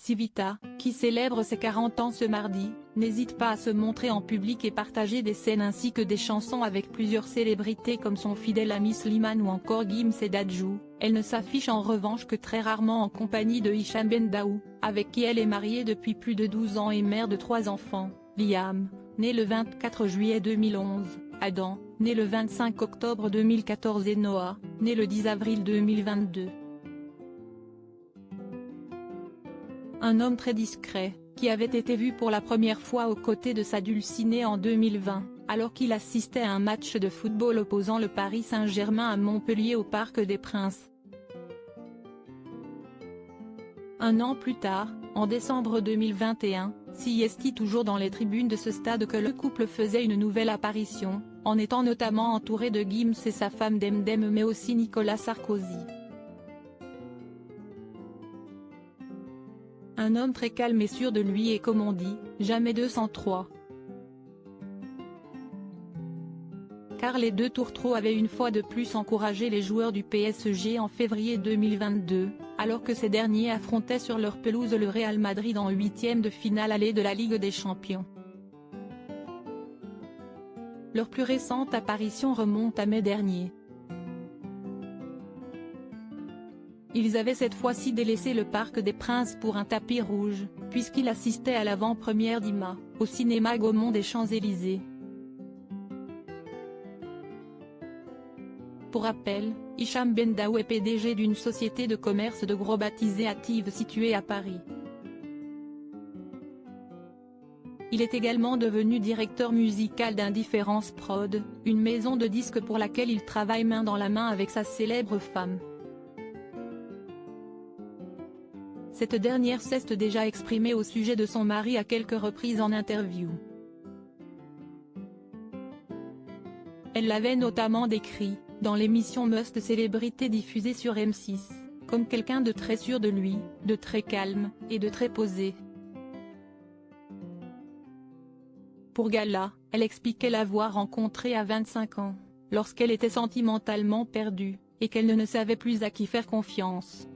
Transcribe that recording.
Civita, qui célèbre ses 40 ans ce mardi, n'hésite pas à se montrer en public et partager des scènes ainsi que des chansons avec plusieurs célébrités comme son fidèle ami Slimane ou encore Gims et Dadju. Elle ne s'affiche en revanche que très rarement en compagnie de Hicham Bendaou, avec qui elle est mariée depuis plus de 12 ans et mère de 3 enfants, Liam, né le 24 juillet 2011, Adam, né le 25 octobre 2014 et Noah, né le 10 avril 2022. Un homme très discret, qui avait été vu pour la première fois aux côtés de sa dulcinée en 2020, alors qu'il assistait à un match de football opposant le Paris Saint-Germain à Montpellier au Parc des Princes. Un an plus tard, en décembre 2021, c'est toujours dans les tribunes de ce stade que le couple faisait une nouvelle apparition, en étant notamment entouré de Gims et sa femme Demdem mais aussi Nicolas Sarkozy. Un homme très calme et sûr de lui et comme on dit, jamais 203. Car les deux tourtereaux avaient une fois de plus encouragé les joueurs du PSG en février 2022, alors que ces derniers affrontaient sur leur pelouse le Real Madrid en huitième de finale aller de la Ligue des Champions. Leur plus récente apparition remonte à mai dernier. Ils avaient cette fois-ci délaissé le Parc des Princes pour un tapis rouge, puisqu'ils assistaient à l'avant-première d'Ima, au cinéma Gaumont des Champs-Élysées. Pour rappel, Hicham Bendaou est PDG d'une société de commerce de gros baptisée Active située à Paris. Il est également devenu directeur musical d'Indifference Prod, une maison de disques pour laquelle il travaille main dans la main avec sa célèbre femme. Cette dernière s'est déjà exprimée au sujet de son mari à quelques reprises en interview. Elle l'avait notamment décrit, dans l'émission Must Célébrité diffusée sur M6, comme quelqu'un de très sûr de lui, de très calme, et de très posé. Pour Gala, elle expliquait l'avoir rencontré à 25 ans, lorsqu'elle était sentimentalement perdue, et qu'elle ne savait plus à qui faire confiance.